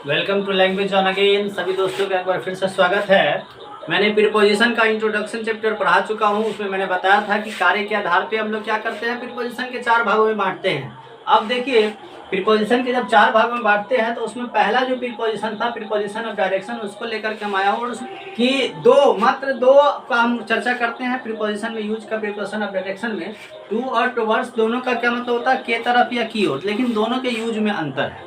Welcome to language on again. सभी दोस्तों का एक बार फिर से स्वागत है। मैंने प्रीपोजिशन का इंट्रोडक्शन चैप्टर पढ़ा चुका हूँ। उसमें मैंने बताया था कि कार्य के आधार पे हम लोग क्या करते हैं, प्रीपोजिशन के 4 भागों में बांटते हैं। अब देखिए, प्रीपोजिशन के जब 4 भागों में बांटते हैं तो उसमें पहला जो प्रीपोजिशन था, प्रीपोजिशन ऑफ डायरेक्शन, उसको लेकर के हम आया हूँ कि मात्र दो का हम चर्चा करते हैं प्रीपोजिशन में यूज का। प्रीपोजिशन ऑफ डायरेक्शन में टू और टुवर्ड्स दोनों का क्या मतलब होता है, के तरफ या की ओर, लेकिन दोनों के यूज में अंतर है।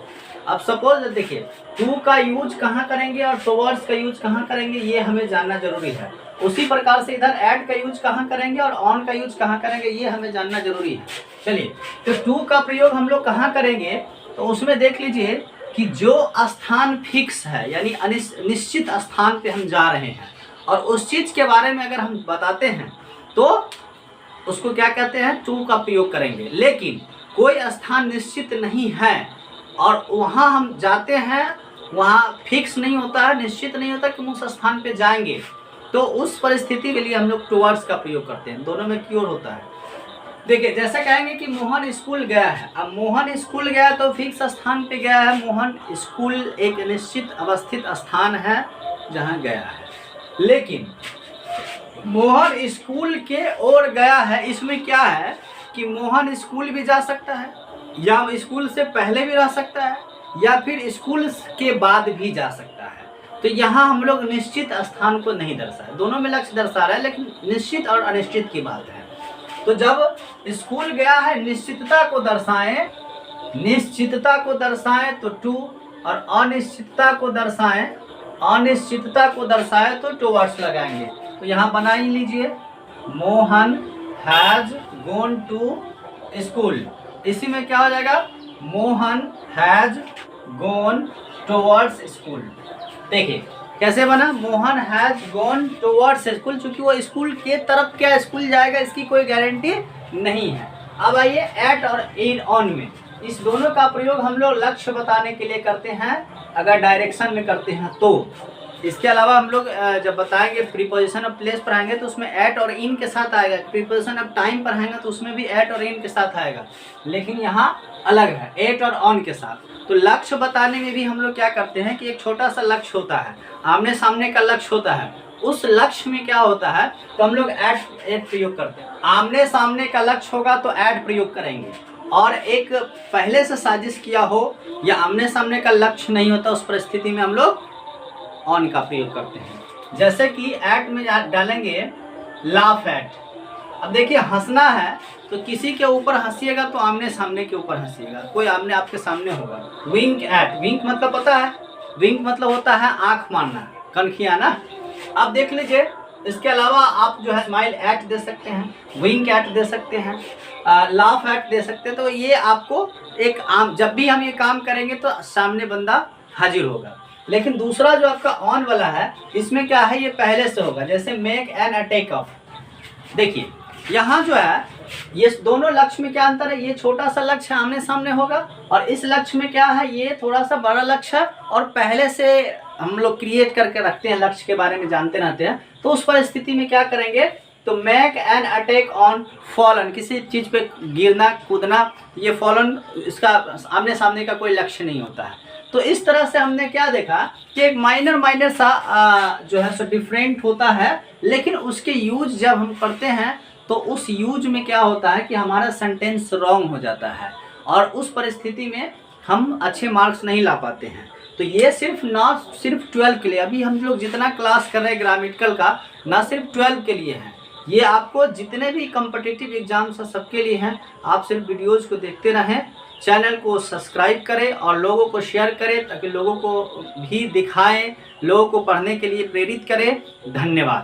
अब सपोज देखिए, टू का यूज कहाँ करेंगे और टुवर्ड्स का यूज कहाँ करेंगे, ये हमें जानना जरूरी है। उसी प्रकार से इधर ऐड का यूज कहाँ करेंगे और ऑन का यूज कहाँ करेंगे, ये हमें जानना जरूरी है। चलिए, तो टू का प्रयोग हम लोग कहाँ करेंगे, तो उसमें देख लीजिए कि जो स्थान फिक्स है, यानी निश्चित स्थान पे हम जा रहे हैं और उस चीज के बारे में अगर हम बताते हैं तो उसको क्या कहते हैं, टू का प्रयोग करेंगे। लेकिन कोई स्थान निश्चित नहीं है और वहाँ हम जाते हैं, वहाँ फिक्स नहीं होता है, निश्चित नहीं होता कि हम उस स्थान पे जाएंगे, तो उस परिस्थिति के लिए हम लोग टुवर्ड्स का प्रयोग करते हैं। दोनों में की ओर होता है। देखिए, जैसे कहेंगे कि मोहन स्कूल गया है। अब मोहन स्कूल गया तो फिक्स स्थान पे गया है। मोहन स्कूल एक निश्चित अवस्थित स्थान है जहाँ गया है। लेकिन मोहन स्कूल के ओर गया है, इसमें क्या है कि मोहन स्कूल भी जा सकता है या स्कूल से पहले भी रह सकता है या फिर स्कूल के बाद भी जा सकता है। तो यहाँ हम लोग निश्चित स्थान को नहीं दर्शाए, दोनों में लक्ष्य दर्शा रहा है, लेकिन निश्चित और अनिश्चित की बात है। तो जब स्कूल गया है, निश्चितता को दर्शाएं तो टू, और अनिश्चितता को दर्शाएं तो टुवर्ड्स लगाएंगे। तो यहाँ बना ही लीजिए, Mohan has gone to school. इसी में क्या हो जाएगा, Mohan has gone towards school. देखिए कैसे बना, Mohan has gone towards school. चूंकि वो स्कूल के तरफ क्या स्कूल जाएगा इसकी कोई गारंटी नहीं है। अब आइए एट और इन ऑन में, इस दोनों का प्रयोग हम लोग लक्ष्य बताने के लिए करते हैं अगर डायरेक्शन में करते हैं तो। इसके अलावा हम लोग जब बताएंगे प्रीपोजिशन ऑफ प्लेस पढ़ाएंगे तो उसमें एट और इन के साथ आएगा। प्रीपोजिशन ऑफ टाइम पढ़ाएंगे तो उसमें भी एट और इन के साथ आएगा, लेकिन यहाँ अलग है, एट और ऑन के साथ। तो लक्ष्य बताने में भी हम लोग क्या करते हैं कि एक छोटा सा लक्ष्य होता है, आमने सामने का लक्ष्य होता है। उस लक्ष्य में क्या होता है तो हम लोग एट प्रयोग करते हैं। आमने सामने का लक्ष्य होगा तो एट प्रयोग करेंगे, और एक पहले से साजिश किया हो या आमने सामने का लक्ष्य नहीं होता, उस परिस्थिति में हम लोग ऑन का प्रयोग करते हैं। जैसे कि एट में डालेंगे लाफ एट। अब देखिए, हंसना है तो किसी के ऊपर हंसिएगा तो आमने सामने के ऊपर हंसिएगा, कोई आमने आपके सामने होगा। विंक एट, विंक मतलब पता है, विंक मतलब होता है आंख मारना, कनखियाना। अब देख लीजिए, इसके अलावा आप जो है स्माइल एट दे सकते हैं, विंक एट दे सकते हैं, लाफ एट दे सकते हैं। तो ये आपको एक जब भी हम ये काम करेंगे तो सामने बंदा हाजिर होगा। लेकिन दूसरा जो आपका ऑन वाला है, इसमें क्या है, ये पहले से होगा। जैसे मेक एन अटैक ऑफ, देखिए यहाँ जो है, ये दोनों लक्ष्य में क्या अंतर है, ये छोटा सा लक्ष्य आमने सामने होगा और इस लक्ष्य में क्या है, ये थोड़ा सा बड़ा लक्ष्य है और पहले से हम लोग क्रिएट करके रखते हैं, लक्ष्य के बारे में जानते रहते हैं। तो उस परिस्थिति में क्या करेंगे, तो make an attack on fallen, किसी चीज़ पे गिरना कूदना, ये फॉलन इसका आमने सामने का कोई लक्ष्य नहीं होता है। तो इस तरह से हमने क्या देखा कि एक माइनर सा जो है सो डिफरेंट होता है, लेकिन उसके यूज जब हम करते हैं तो उस यूज में क्या होता है कि हमारा सेंटेंस रॉन्ग हो जाता है और उस परिस्थिति में हम अच्छे मार्क्स नहीं ला पाते हैं। तो ये सिर्फ 12 के लिए, अभी हम लोग जितना क्लास कर रहे हैं ग्रामेटिकल का, ना सिर्फ 12 के लिए है, ये आपको जितने भी कॉम्पिटिटिव एग्जाम्स हैं सबके लिए हैं। आप सिर्फ वीडियोज़ को देखते रहें, चैनल को सब्सक्राइब करें और लोगों को शेयर करें ताकि लोगों को भी दिखाएं, लोगों को पढ़ने के लिए प्रेरित करें। धन्यवाद।